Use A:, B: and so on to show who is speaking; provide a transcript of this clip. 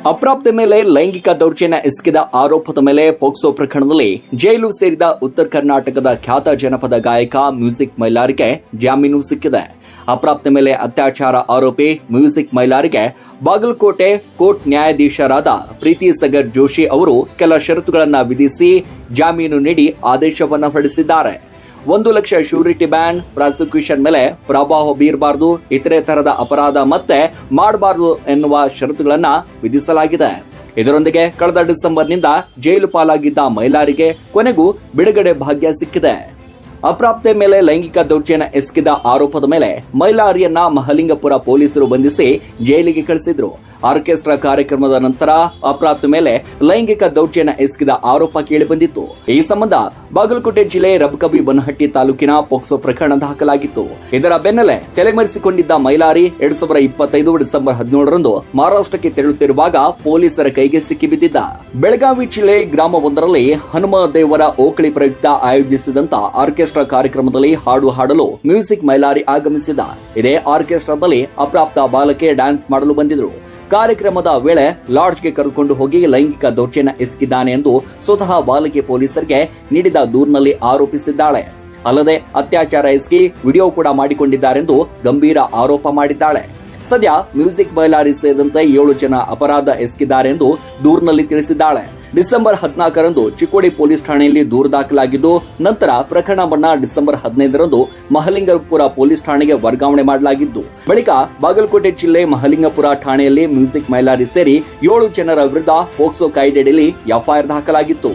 A: ಅಪ್ರಾಪ್ತೆ ಮೇಲೆ ಲೈಂಗಿಕ ದೌರ್ಜನ್ಯ ಎಸಗಿದ ಆರೋಪದ ಮೇಲೆ ಪೋಕ್ಸೋ ಪ್ರಕರಣದಲ್ಲಿ ಜೈಲು ಸೇರಿದ ಉತ್ತರ ಕರ್ನಾಟಕದ ಖ್ಯಾತ ಜನಪದ ಗಾಯಕ ಮ್ಯೂಸಿಕ್ ಮೈಲಾರಿಗೆ ಜಾಮೀನು ಸಿಕ್ಕಿದೆ. ಅಪ್ರಾಪ್ತೆ ಮೇಲೆ ಅತ್ಯಾಚಾರ ಆರೋಪಿ ಮ್ಯೂಸಿಕ್ ಮೈಲಾರಿಗೆ ಬಾಗಲಕೋಟೆ ಕೋರ್ಟ್ ನ್ಯಾಯಾಧೀಶರಾದ ಪ್ರೀತಿ ಸಗರ್ ಜೋಶಿ ಅವರು ಕೆಲ ಷರತ್ತುಗಳನ್ನು ವಿಧಿಸಿ ಜಾಮೀನು ನೀಡಿ ಆದೇಶವನ್ನು ಹೊರಡಿಸಿದ್ದಾರೆ. 1 ಲಕ್ಷ ಶ್ಯೂರಿಟಿ ಬ್ಯಾನ್, ಪ್ರಾಸಿಕ್ಯೂಷನ್ ಮೇಲೆ ಪ್ರಭಾವ ಬೀರಬಾರದು, ಇತರೆ ತರದ ಅಪರಾಧ ಮತ್ತೆ ಮಾಡಬಾರದು ಎನ್ನುವ ಷರತ್ತುಗಳನ್ನ ವಿಧಿಸಲಾಗಿದೆ. ಇದರೊಂದಿಗೆ ಕಳೆದ ಡಿಸೆಂಬರ್ನಿಂದ ಜೈಲು ಪಾಲಾಗಿದ್ದ ಮೈಲಾರಿಗೆ ಕೊನೆಗೂ ಬಿಡುಗಡೆ ಭಾಗ್ಯ ಸಿಕ್ಕಿದೆ. ಅಪ್ರಾಪ್ತೆ ಮೇಲೆ ಲೈಂಗಿಕ ದೌರ್ಜನ್ಯ ಎಸಗಿದ ಆರೋಪದ ಮೇಲೆ ಮೈಲಾರಿಯನ್ನ ಮಹಲಿಂಗಪುರ ಪೊಲೀಸರು ಬಂಧಿಸಿ ಜೈಲಿಗೆ ಕಳಿಸಿದ್ರು. ಆರ್ಕೆಸ್ಟ್ರಾ ಕಾರ್ಯಕ್ರಮದ ನಂತರ ಅಪ್ರಾಪ್ತೆ ಮೇಲೆ ಲೈಂಗಿಕ ದೌರ್ಜನ್ಯ ಎಸಗಿದ ಆರೋಪ ಕೇಳಿಬಂದಿತ್ತು. ಈ ಸಂಬಂಧ ಬಾಗಲಕೋಟೆ ಜಿಲ್ಲೆ ರಬಕವಿ ಬನಹಟ್ಟಿ ತಾಲೂಕಿನ ಪೋಕ್ಸೋ ಪ್ರಕರಣ ದಾಖಲಾಗಿತ್ತು. ಇದರ ಬೆನ್ನಲ್ಲೇ ತಲೆಮರೆಸಿಕೊಂಡಿದ್ದ ಮೈಲಾರಿ 2025 ಡಿಸೆಂಬರ್ 17ರಂದು ಮಹಾರಾಷ್ಟ್ರಕ್ಕೆ ತೆರಳುತ್ತಿರುವಾಗ ಪೊಲೀಸರ ಕೈಗೆ ಸಿಕ್ಕಿಬಿದ್ದಿದ್ದ. ಬೆಳಗಾವಿ ಜಿಲ್ಲೆ ಗ್ರಾಮವೊಂದರಲ್ಲಿ ಹನುಮ ದೇವರ ಓಕಳಿ ಪ್ರಯುಕ್ತ ಆಯೋಜಿಸಿದಂತ ಆರ್ಕೆಸ್ಟ್ರಾ ಕಾರ್ಯಕ್ರಮದಲ್ಲಿ ಹಾಡು ಹಾಡಲು ಮ್ಯೂಸಿಕ್ ಮೈಲಾರಿ ಆಗಮಿಸಿದ. ಇದೇ ಆರ್ಕೆಸ್ಟ್ರಾದಲ್ಲಿ ಅಪ್ರಾಪ್ತ ಬಾಲಕಿ ಡ್ಯಾನ್ಸ್ ಮಾಡಲು ಬಂದಿದ್ರು. ಕಾರ್ಯಕ್ರಮದ ವೇಳೆ ಲಾಡ್ಜ್ಗೆ ಕರೆದುಕೊಂಡು ಹೋಗಿ ಲೈಂಗಿಕ ದೌರ್ಜನ್ಯ ಎಸಗಿದ್ದಾನೆ ಎಂದು ಸ್ವತಃ ಬಾಲಕಿ ಪೊಲೀಸರಿಗೆ ನೀಡಿದ ದೂರಿನಲ್ಲಿ ಆರೋಪಿಸಿದ್ದಾಳೆ. ಅಲ್ಲದೆ ಅತ್ಯಾಚಾರ ಎಸಗಿ ವಿಡಿಯೋ ಕೂಡ ಮಾಡಿಕೊಂಡಿದ್ದಾರೆಂದು ಗಂಭೀರ ಆರೋಪ ಮಾಡಿದ್ದಾಳೆ. ಸದ್ಯ ಮ್ಯೂಸಿಕ್ ಮೈಲಾರಿ ಸೇರಿದಂತೆ 7 ಜನ ಅಪರಾಧ ಎಸಗಿದ್ದಾರೆ ಎಂದು ದೂರಿನಲ್ಲಿ ತಿಳಿಸಿದ್ದಾಳೆ. ಡಿಸೆಂಬರ್ 14ರಂದು ಚಿಕ್ಕೋಡಿ ಪೊಲೀಸ್ ಠಾಣೆಯಲ್ಲಿ ದೂರು ದಾಖಲಾಗಿದ್ದು, ನಂತರ ಪ್ರಕರಣವನ್ನ ಡಿಸೆಂಬರ್ 15ರಂದು ಮಹಲಿಂಗಪುರ ಪೊಲೀಸ್ ಠಾಣೆಗೆ ವರ್ಗಾವಣೆ ಮಾಡಲಾಗಿದ್ದು, ಬಳಿಕ ಬಾಗಲಕೋಟೆ ಜಿಲ್ಲೆ ಮಹಲಿಂಗಪುರ ಠಾಣೆಯಲ್ಲಿ ಮ್ಯೂಸಿಕ್ ಮೈಲಾರಿ ಸೇರಿ 7 ಜನರ ವಿರುದ್ಧ ಪೋಕ್ಸೋ ಕಾಯ್ದೆಯಡಿ ಎಫ್ಐಆರ್ ದಾಖಲಾಗಿತ್ತು.